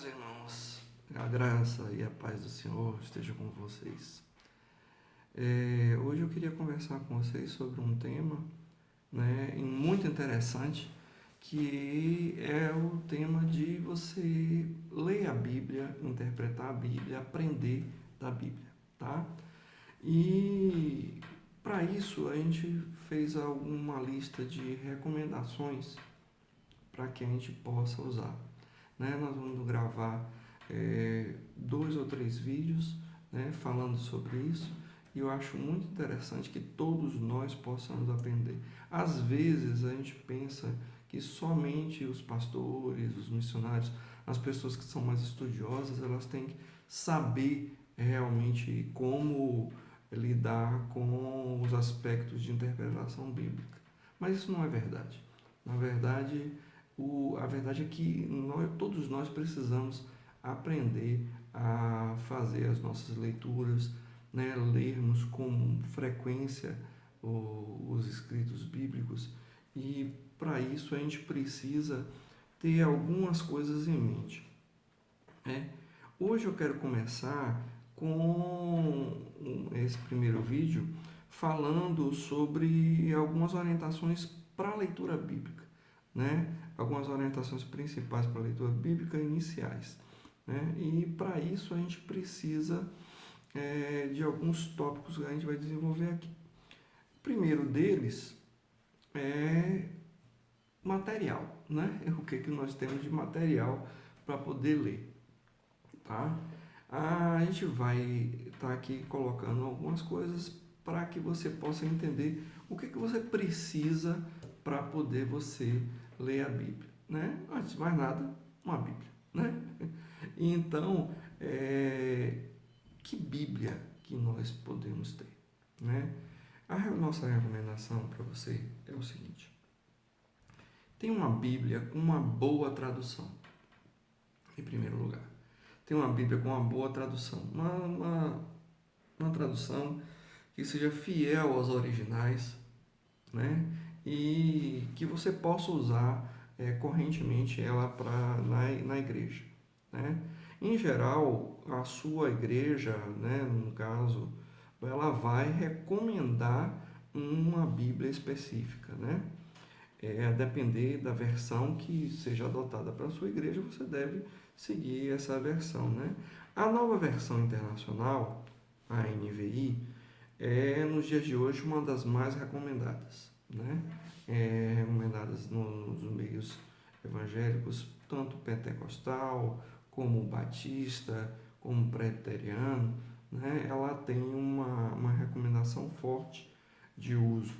Amados irmãos, a graça e a paz do Senhor esteja com vocês. Hoje eu queria conversar com vocês sobre um tema, muito interessante, que é o tema de você ler a Bíblia, interpretar a Bíblia, aprender da Bíblia, tá? E para isso a gente fez alguma lista de recomendações para que a gente possa usar. Nós vamos gravar 2 ou 3 vídeos, falando sobre isso, e eu acho muito interessante que todos nós possamos aprender. Às vezes a gente pensa que somente os pastores, os missionários, as pessoas que são mais estudiosas, elas têm que saber realmente como lidar com os aspectos de interpretação bíblica. Mas isso não é verdade. Na verdade, a verdade é que todos nós precisamos aprender a fazer as nossas leituras, lermos com frequência os escritos bíblicos, e para isso a gente precisa ter algumas coisas em mente. Hoje eu quero começar com esse primeiro vídeo falando sobre algumas orientações para a leitura bíblica. Algumas orientações principais para a leitura bíblica iniciais. E para isso a gente precisa de alguns tópicos que a gente vai desenvolver aqui. O primeiro deles é material, o que nós temos de material para poder ler. Tá? A gente vai estar aqui colocando algumas coisas para que você possa entender o que você precisa para poder você ler a Bíblia. Antes de mais nada, uma Bíblia. Então, que Bíblia que nós podemos ter? A nossa recomendação para você é o seguinte: tem uma Bíblia com uma boa tradução, em primeiro lugar. Tem uma Bíblia com uma boa tradução, uma tradução que seja fiel aos originais, e que você possa usar correntemente ela na igreja. Em geral, a sua igreja, no caso, ela vai recomendar uma Bíblia específica. A depender da versão que seja adotada para a sua igreja, você deve seguir essa versão. A nova versão internacional, a NVI, é nos dias de hoje uma das mais recomendadas. Recomendadas nos meios evangélicos, tanto pentecostal, como batista, como presbiteriano. Ela tem uma recomendação forte de uso,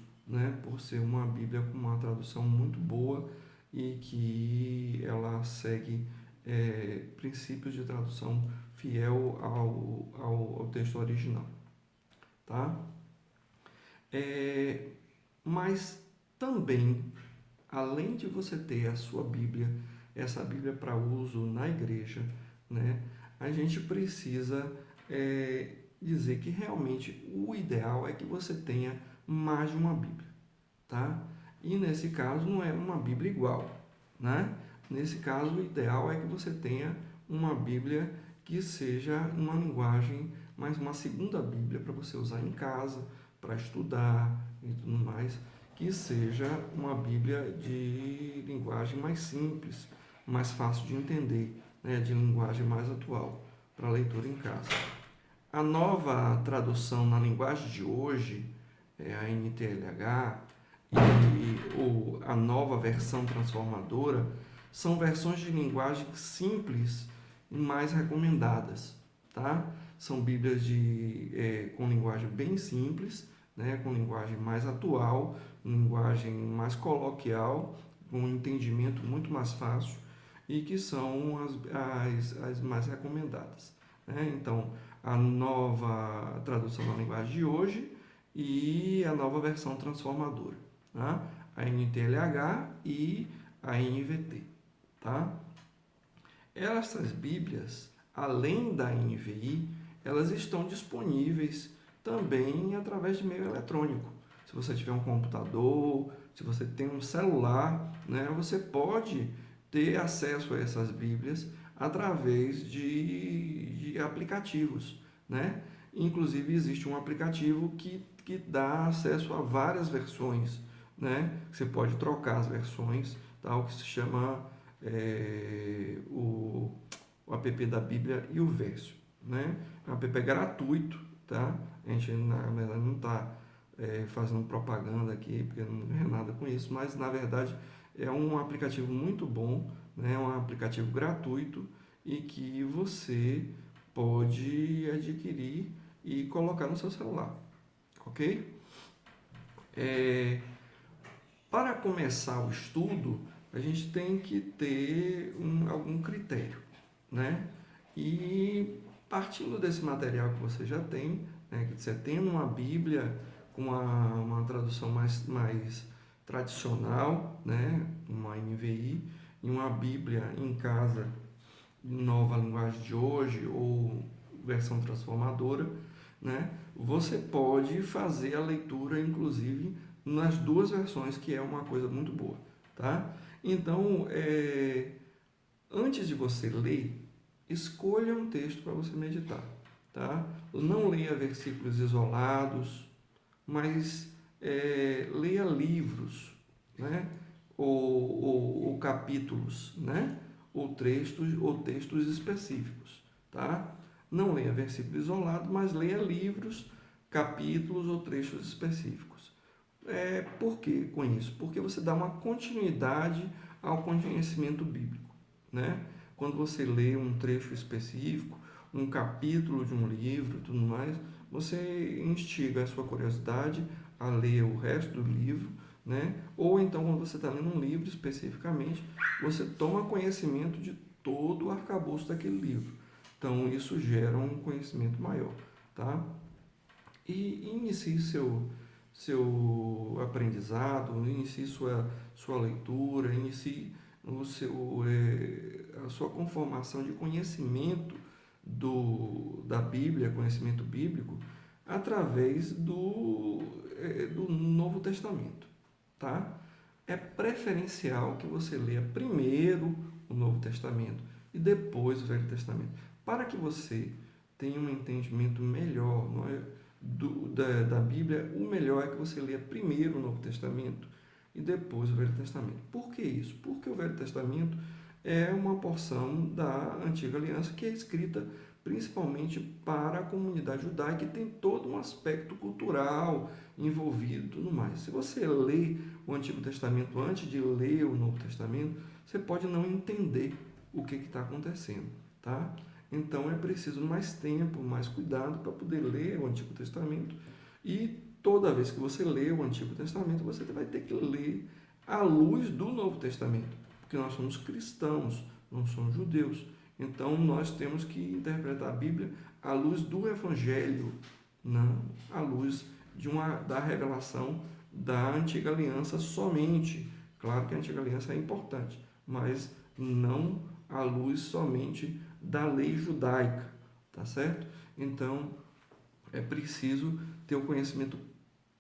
por ser uma Bíblia com uma tradução muito boa e que ela segue princípios de tradução fiel ao texto original. Tá? Mas também, além de você ter a sua Bíblia, essa Bíblia para uso na igreja, a gente precisa dizer que realmente o ideal é que você tenha mais de uma Bíblia. Tá? E nesse caso não é uma Bíblia igual. Nesse caso, o ideal é que você tenha uma Bíblia que seja uma linguagem, mas uma segunda Bíblia para você usar em casa, para estudar e tudo mais, que seja uma Bíblia de linguagem mais simples, mais fácil de entender, de linguagem mais atual, para leitura em casa. A nova tradução na linguagem de hoje, a NTLH, e a nova versão transformadora, são versões de linguagem simples e mais recomendadas. Tá? São Bíblias com linguagem bem simples, com linguagem mais atual, linguagem mais coloquial, com um entendimento muito mais fácil, e que são as mais recomendadas. Então, a nova tradução na linguagem de hoje e a nova versão transformadora, tá? A NTLH e a NVT. Tá? Essas Bíblias, além da NVI, elas estão disponíveis também através de meio eletrônico. Se você tiver um computador, se você tem um celular, você pode ter acesso a essas Bíblias através de aplicativos, né? Inclusive existe um aplicativo que dá acesso a várias versões, né? Você pode trocar as versões, tal, que se chama o app da Bíblia e o Verso, né? É um app gratuito, tá? A gente, na verdade, não está fazendo propaganda aqui, porque não ganha nada com isso, mas, na verdade, é um aplicativo muito bom, né? É um aplicativo gratuito e que você pode adquirir e colocar no seu celular, ok? Para começar o estudo, a gente tem que ter algum critério, né? E partindo desse material que você já tem, né, que você tem uma Bíblia com uma tradução mais tradicional, né, uma NVI, e uma Bíblia em casa, nova linguagem de hoje ou versão transformadora, né, você pode fazer a leitura, inclusive, nas duas versões, que é uma coisa muito boa, tá? Então, antes de você ler, escolha um texto para você meditar, tá? Não leia versículos isolados, mas leia livros, né? Ou capítulos, né? Ou textos específicos, tá? Não leia versículo isolado, mas leia livros, capítulos ou trechos específicos. Por que com isso? Porque você dá uma continuidade ao conhecimento bíblico, né? Quando você lê um trecho específico, um capítulo de um livro, tudo mais, você instiga a sua curiosidade a ler o resto do livro, né? Ou então, quando você está lendo um livro especificamente, você toma conhecimento de todo o arcabouço daquele livro. Então, isso gera um conhecimento maior, tá? E inicie seu aprendizado, inicie sua leitura, inicie a sua conformação de conhecimento da Bíblia, conhecimento bíblico, através do Novo Testamento, tá? É preferencial que você leia primeiro o Novo Testamento e depois o Velho Testamento, para que você tenha um entendimento melhor, não é? Da Bíblia. O melhor é que você leia primeiro o Novo Testamento e depois o Velho Testamento. Por que isso? Porque o Velho Testamento é uma porção da Antiga Aliança que é escrita principalmente para a comunidade judaica e tem todo um aspecto cultural envolvido e tudo mais. Se você lê o Antigo Testamento antes de ler o Novo Testamento, você pode não entender o que está acontecendo, tá? Então é preciso mais tempo, mais cuidado para poder ler o Antigo Testamento. E toda vez que você lê o Antigo Testamento, você vai ter que ler à luz do Novo Testamento, porque nós somos cristãos, não somos judeus. Então nós temos que interpretar a Bíblia à luz do Evangelho, não à luz da revelação da Antiga Aliança somente. Claro que a Antiga Aliança é importante, mas não à luz somente da lei judaica, tá certo? Então, é preciso ter o conhecimento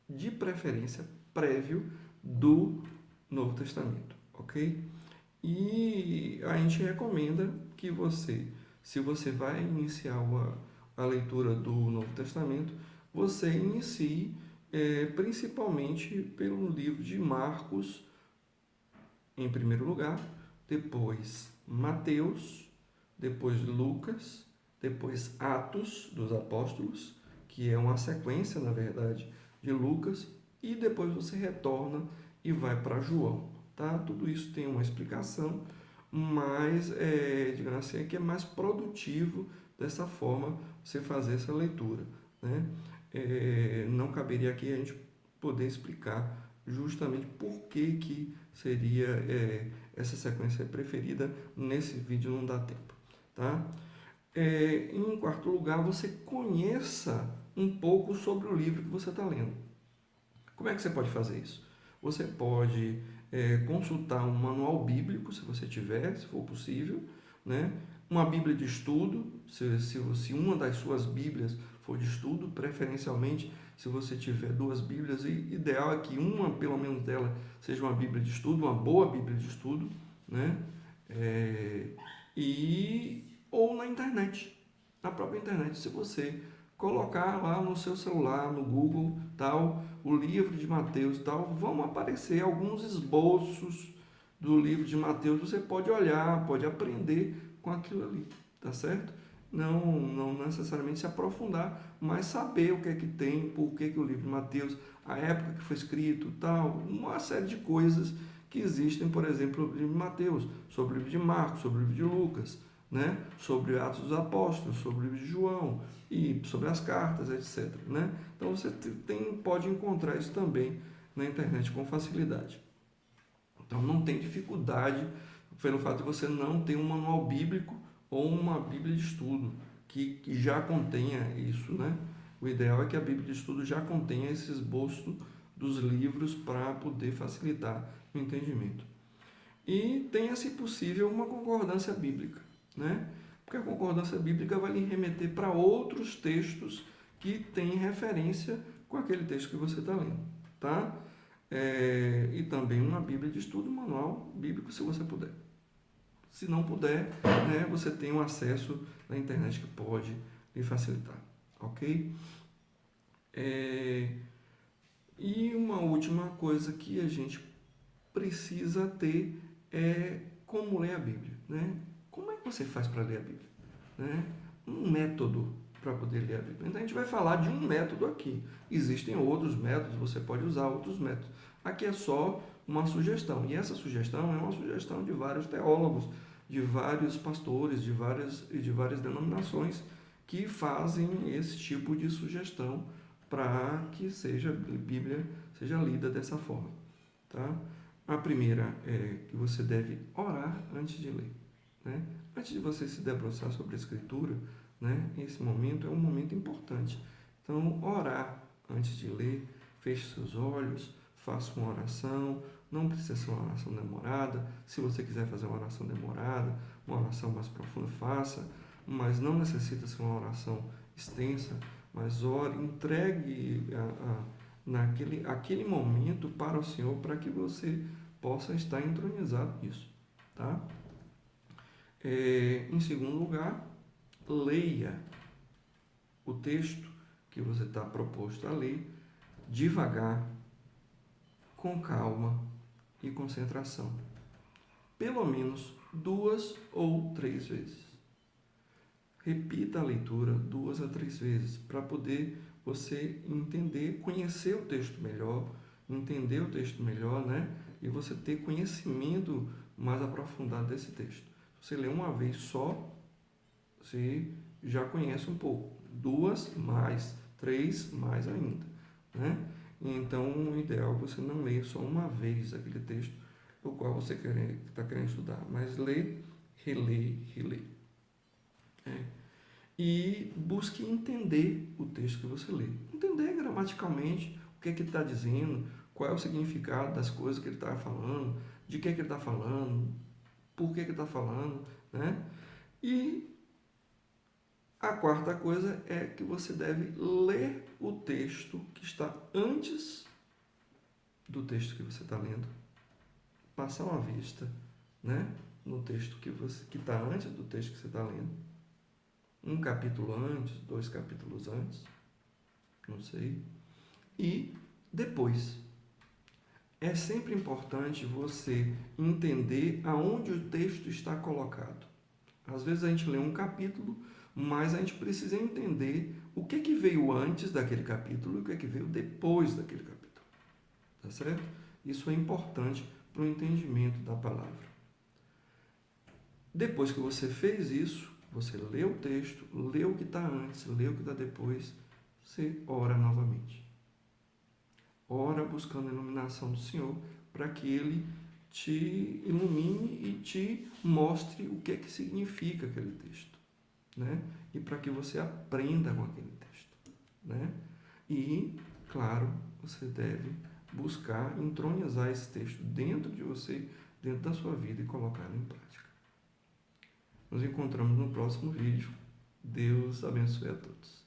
de preferência prévio do Novo Testamento, ok? E a gente recomenda que você, se você vai iniciar a leitura do Novo Testamento, você inicie principalmente pelo livro de Marcos, em primeiro lugar, depois Mateus, depois Lucas, depois Atos dos Apóstolos, que é uma sequência, na verdade, de Lucas, e depois você retorna e vai para João, tá? Tudo isso tem uma explicação, mas, digamos assim, é que é mais produtivo dessa forma você fazer essa leitura, né? Não caberia aqui a gente poder explicar justamente por que seria essa sequência preferida. Nesse vídeo não dá tempo, tá? Em quarto lugar, você conheça um pouco sobre o livro que você está lendo. Como é que você pode fazer isso? Você pode consultar um manual bíblico, se você tiver, se for possível, né? Uma Bíblia de estudo, se uma das suas Bíblias for de estudo, preferencialmente, se você tiver duas Bíblias, o ideal é que uma, pelo menos dela, seja uma Bíblia de estudo, uma boa Bíblia de estudo, né? ou na internet, na própria internet. Se você colocar lá no seu celular, no Google, tal, o livro de Mateus, tal, vão aparecer alguns esboços do livro de Mateus. Você pode olhar, pode aprender com aquilo ali, tá certo? Não necessariamente se aprofundar, mas saber o que é que tem, por que o livro de Mateus, a época que foi escrito, tal, uma série de coisas que existem, por exemplo, no livro de Mateus, sobre o livro de Marcos, sobre o livro de Lucas, né? Sobre Atos dos Apóstolos, sobre o livro de João e sobre as cartas, etc. Né? Então você pode encontrar isso também na internet com facilidade. Então não tem dificuldade pelo fato de você não ter um manual bíblico ou uma Bíblia de estudo que já contenha isso, né? O ideal é que a Bíblia de estudo já contenha esse esboço dos livros para poder facilitar o entendimento. E tenha, se possível, uma concordância bíblica, né? Porque a concordância bíblica vai lhe remeter para outros textos que têm referência com aquele texto que você está lendo, tá? E também uma Bíblia de estudo, um manual bíblico, se você puder. Se não puder, né, você tem um acesso na internet que pode lhe facilitar, ok? E uma última coisa que a gente precisa ter é como ler a Bíblia, né? Como é que você faz para ler a Bíblia? Né? Um método para poder ler a Bíblia. Então a gente vai falar de um método aqui. Existem outros métodos, você pode usar outros métodos. Aqui é só uma sugestão. E essa sugestão é uma sugestão de vários teólogos, de vários pastores, de várias denominações que fazem esse tipo de sugestão para que a Bíblia seja lida dessa forma. Tá? A primeira é que você deve orar antes de ler. Né? Antes de você se debruçar sobre a Escritura, né, esse momento é um momento importante. Então, orar antes de ler, feche seus olhos, faça uma oração. Não precisa ser uma oração demorada. Se você quiser fazer uma oração demorada, uma oração mais profunda, faça. Mas não necessita ser uma oração extensa. Mas ore, entregue aquele momento para o Senhor, para que você possa estar entronizado nisso. Tá? Em segundo lugar, leia o texto que você está proposto a ler devagar, com calma e concentração. Pelo menos 2 ou 3 vezes. Repita a leitura 2 a 3 vezes para poder você entender, conhecer o texto melhor, entender o texto melhor, né? E você ter conhecimento mais aprofundado desse texto. Se você lê uma vez só, você já conhece um pouco. 2 mais, 3 mais ainda, né? Então, o ideal é você não ler só uma vez aquele texto o qual você está querendo estudar, mas ler, reler. E busque entender o texto que você lê. Entender gramaticalmente o que ele está dizendo, qual é o significado das coisas que ele está falando, de que ele está falando, por que ele está falando, né? E a quarta coisa é que você deve ler o texto que está antes do texto que você está lendo, passar uma vista, né, no texto que está antes do texto que você está lendo, um capítulo antes, 2 capítulos antes, não sei, e depois. É sempre importante você entender aonde o texto está colocado. Às vezes a gente lê um capítulo, mas a gente precisa entender o que veio antes daquele capítulo e o que veio depois daquele capítulo. Tá certo? Isso é importante para o entendimento da palavra. Depois que você fez isso, você lê o texto, lê o que está antes, lê o que está depois, você ora novamente. Ora buscando a iluminação do Senhor para que Ele te ilumine e te mostre o que é que significa aquele texto, né? E para que você aprenda com aquele texto, né? E, claro, você deve buscar entronizar esse texto dentro de você, dentro da sua vida e colocá-lo em prática. Nos encontramos no próximo vídeo. Deus abençoe a todos.